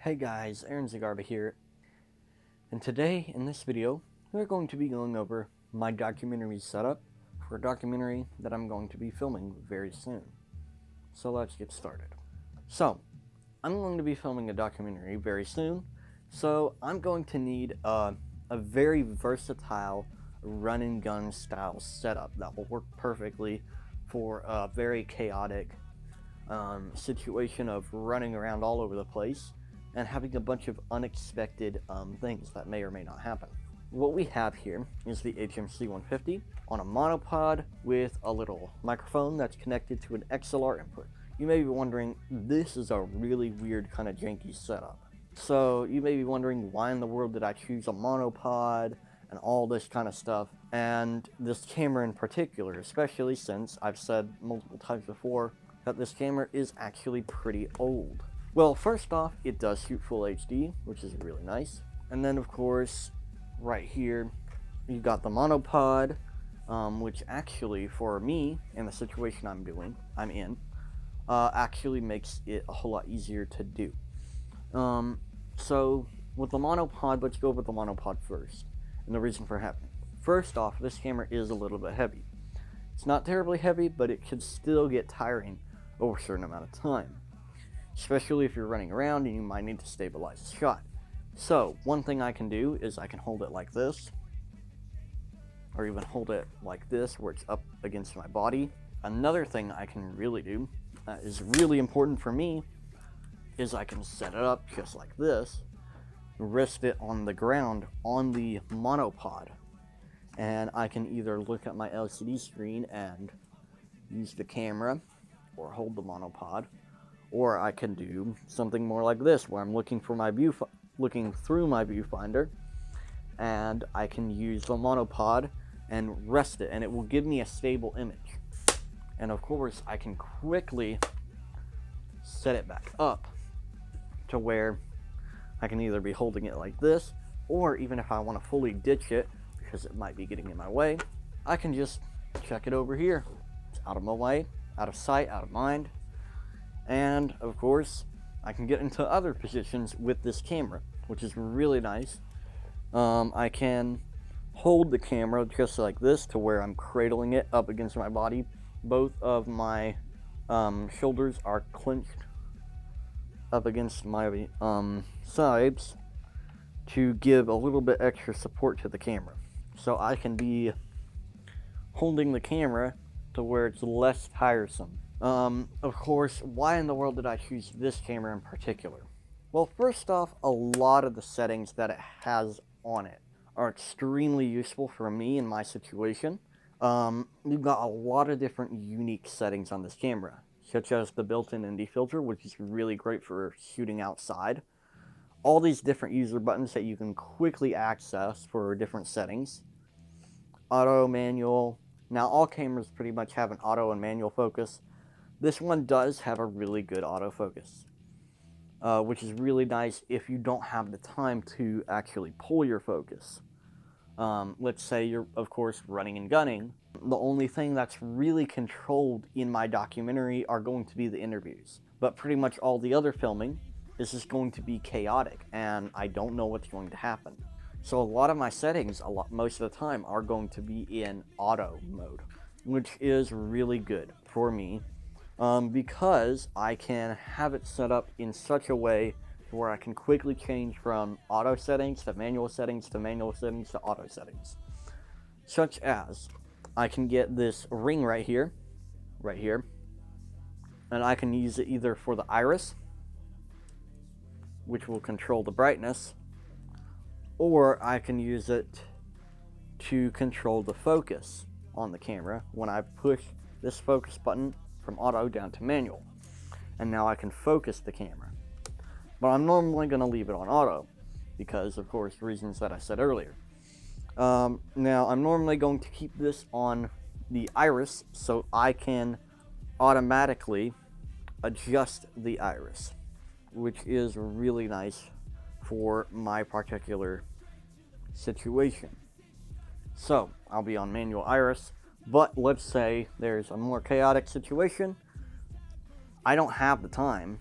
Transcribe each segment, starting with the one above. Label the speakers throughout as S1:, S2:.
S1: Hey guys, Aaron Zagarba here, and today in this video we're going to be going over my documentary setup for a documentary that I'm going to be filming very soon. So let's get started. So, I'm going to be filming a documentary very soon, so I'm going to need a very versatile run and gun style setup that will work perfectly for a very chaotic situation of running around all over the place and having a bunch of unexpected things that may or may not happen. What we have here is the HMC 150 on a monopod with a little microphone that's connected to an XLR input. You may be wondering, this is a really weird kind of janky setup. So you may be wondering, why in the world did I choose a monopod and all this kind of stuff, and this camera in particular, especially since I've said multiple times before that this camera is actually pretty old. Well, first off, it does shoot full HD, which is really nice. And then, of course, right here, you've got the monopod, which actually, for me, in the situation I'm in, actually makes it a whole lot easier to do. So, with the monopod, let's go with the monopod first, and the reason for having it. First off, this camera is a little bit heavy. It's not terribly heavy, but it can still get tiring over a certain amount of time, especially if you're running around and you might need to stabilize a shot. So one thing I can do is I can hold it like this, or even hold it like this where it's up against my body. Another thing I can really do that is really important for me is I can set it up just like this, rest it on the ground on the monopod, and I can either look at my LCD screen and use the camera or hold the monopod, or I can do something more like this, where I'm looking through my viewfinder, and I can use the monopod and rest it, and it will give me a stable image. And of course, I can quickly set it back up to where I can either be holding it like this, or even if I want to fully ditch it because it might be getting in my way, I can just check it over here. It's out of my way, out of sight, out of mind. And of course, I can get into other positions with this camera, which is really nice. I can hold the camera just like this to where I'm cradling it up against my body. Both of my shoulders are clenched up against my sides to give a little bit extra support to the camera. So I can be holding the camera to where it's less tiresome. Of course, why in the world did I choose this camera in particular? Well, first off, a lot of the settings that it has on it are extremely useful for me in my situation. You've got a lot of different unique settings on this camera, such as the built-in ND filter, which is really great for shooting outside. All these different user buttons that you can quickly access for different settings. Auto, manual. Now, all cameras pretty much have an auto and manual focus. This one does have a really good autofocus, which is really nice if you don't have the time to actually pull your focus. Let's say you're, of course, running and gunning. The only thing that's really controlled in my documentary are going to be the interviews. But pretty much all the other filming is just going to be chaotic, and I don't know what's going to happen. So a lot of my settings, most of the time, are going to be in auto mode, which is really good for me. Because I can have it set up in such a way where I can quickly change from auto settings to manual settings to manual settings to auto settings. Such as, I can get this ring right here, and I can use it either for the iris, which will control the brightness, or I can use it to control the focus on the camera when I push this focus button from auto down to manual, and now I can focus the camera. But I'm normally going to leave it on auto because, of course, reasons that I said earlier. Now I'm normally going to keep this on the iris so I can automatically adjust the iris, which is really nice for my particular situation. So I'll be on manual iris. But let's say there's a more chaotic situation. I don't have the time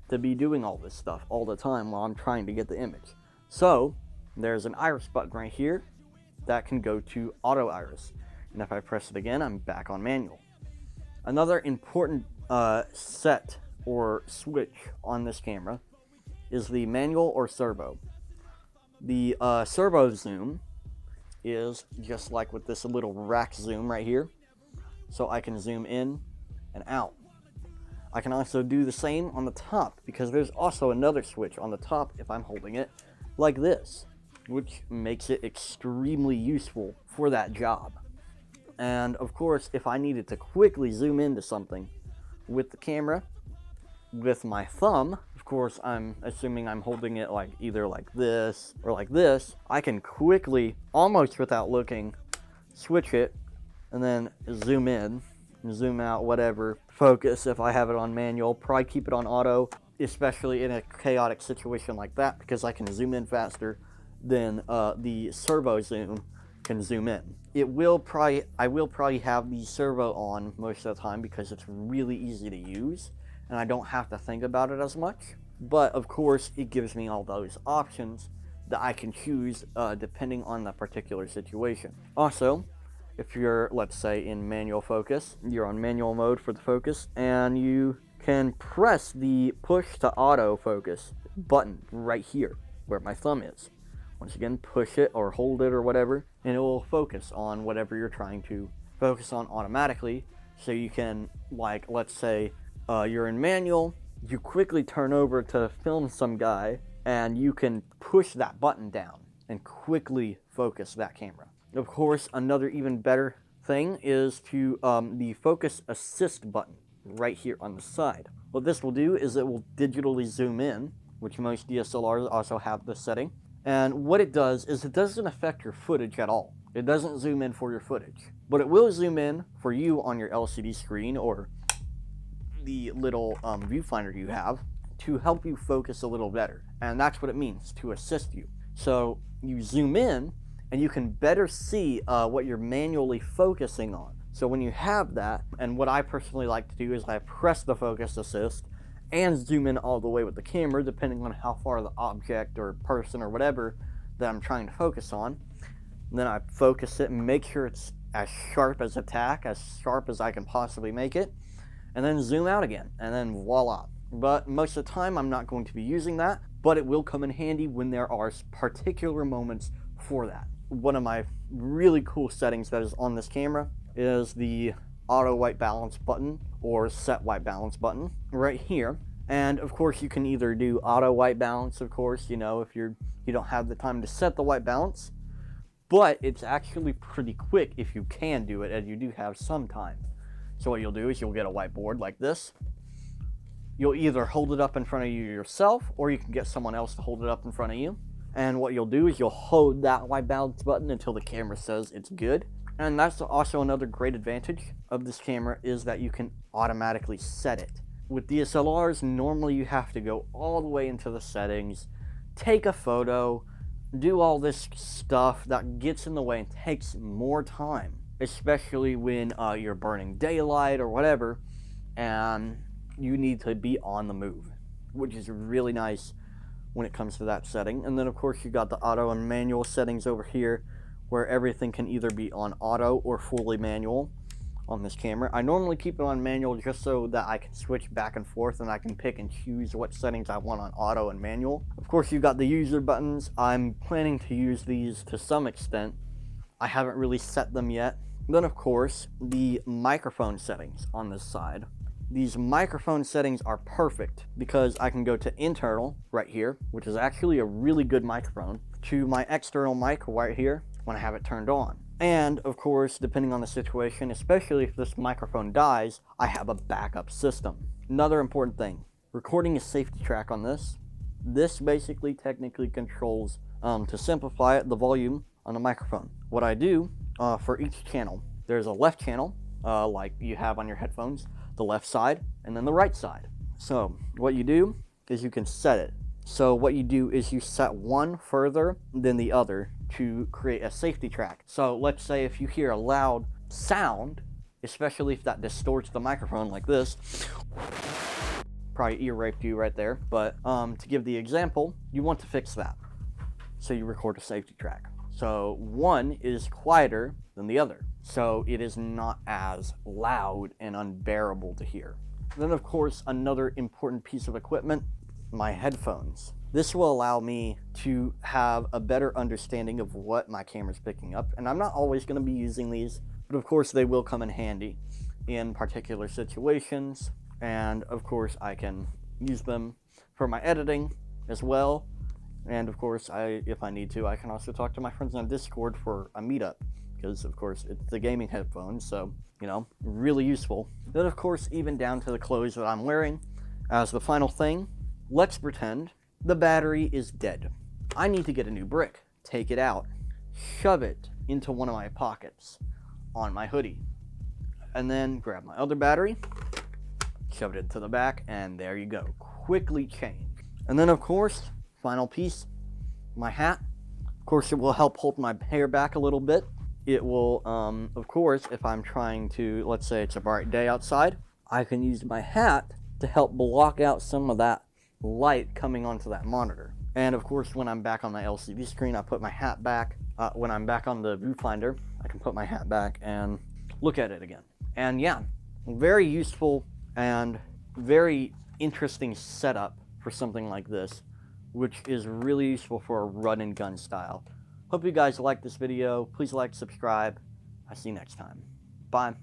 S1: to be doing all this stuff all the time while I'm trying to get the image. So there's an iris button right here that can go to auto iris. And if I press it again, I'm back on manual. Another important set or switch on this camera is the manual or servo. The servo zoom is just like with this little rack zoom right here. So I can zoom in and out. I can also do the same on the top because there's also another switch on the top if I'm holding it like this, which makes it extremely useful for that job. And of course, if I needed to quickly zoom into something with the camera, with my thumb, of course, I'm assuming I'm holding it like either like this or like this, I can quickly, almost without looking, switch it and then zoom in, zoom out, whatever. Focus if I have it on manual, probably keep it on auto, especially in a chaotic situation like that, because I can zoom in faster than the servo zoom can zoom in. I will probably have the servo on most of the time because it's really easy to use and I don't have to think about it as much. But of course, it gives me all those options that I can choose depending on the particular situation. Also, if you're, let's say, in manual focus, you're on manual mode for the focus, and you can press the push to auto focus button right here where my thumb is. Once again, push it or hold it or whatever, and it will focus on whatever you're trying to focus on automatically. So you can, like, let's say you're in manual, you quickly turn over to film some guy, and you can push that button down and quickly focus that camera. Of course, another even better thing is to the focus assist button right here on the side. What this will do is it will digitally zoom in, which most DSLRs also have this setting. And what it does is it doesn't affect your footage at all. It doesn't zoom in for your footage, but it will zoom in for you on your LCD screen or the little viewfinder you have to help you focus a little better. And that's what it means, to assist you. So you zoom in and you can better see what you're manually focusing on. So when you have that, and what I personally like to do is I press the focus assist and zoom in all the way with the camera, depending on how far the object or person or whatever that I'm trying to focus on. And then I focus it and make sure it's as sharp as a tack, as sharp as I can possibly make it, and then zoom out again, and then voila. But most of the time I'm not going to be using that, but it will come in handy when there are particular moments for that. One of my really cool settings that is on this camera is the auto white balance button or set white balance button right here. And of course you can either do auto white balance, of course, you know, if you don't have the time to set the white balance, but it's actually pretty quick if you can do it and you do have some time. So what you'll do is you'll get a whiteboard like this. You'll either hold it up in front of you yourself or you can get someone else to hold it up in front of you. And what you'll do is you'll hold that white balance button until the camera says it's good. And that's also another great advantage of this camera is that you can automatically set it. With DSLRs, normally you have to go all the way into the settings, take a photo, do all this stuff that gets in the way and takes more time, especially when you're burning daylight or whatever, and you need to be on the move, which is really nice when it comes to that setting. And then of course you got the auto and manual settings over here where everything can either be on auto or fully manual on this camera. I normally keep it on manual just so that I can switch back and forth and I can pick and choose what settings I want on auto and manual. Of course you got the user buttons. I'm planning to use these to some extent. I haven't really set them yet. Then of course the microphone settings on this side. These microphone settings are perfect because I can go to internal right here, which is actually a really good microphone, to my external mic right here when I have it turned on. And of course, depending on the situation, especially if this microphone dies, I have a backup system. Another important thing, recording a safety track on this. This basically technically controls, to simplify it, the volume on the microphone. What I do for each channel, there's a left channel, like you have on your headphones, the left side, and then the right side. So what you do is you can set it. So what you do is you set one further than the other to create a safety track. So let's say if you hear a loud sound, especially if that distorts the microphone like this, probably ear raped you right there. But to give the example, you want to fix that. So you record a safety track. So one is quieter than the other. So it is not as loud and unbearable to hear. Then of course, another important piece of equipment, my headphones. This will allow me to have a better understanding of what my camera's picking up. And I'm not always going to be using these, but of course they will come in handy in particular situations. And of course I can use them for my editing as well. And of course, if I need to, I can also talk to my friends on Discord for a meetup, because of course it's the gaming headphones, so, you know, really useful. Then of course, even down to the clothes that I'm wearing. As the final thing, let's pretend the battery is dead. I need to get a new brick, take it out, shove it into one of my pockets on my hoodie, and then grab my other battery, shove it into the back, and there you go. Quickly change. And then of course, final piece, my hat. Of course, it will help hold my hair back a little bit. It will, of course, if I'm trying to, let's say it's a bright day outside, I can use my hat to help block out some of that light coming onto that monitor. And of course, when I'm back on my LCD screen, I put my hat back. When I'm back on the viewfinder, I can put my hat back and look at it again. And yeah, very useful and very interesting setup for something like this, which is really useful for a run and gun style. Hope you guys liked this video. Please like, subscribe. I'll see you next time. Bye.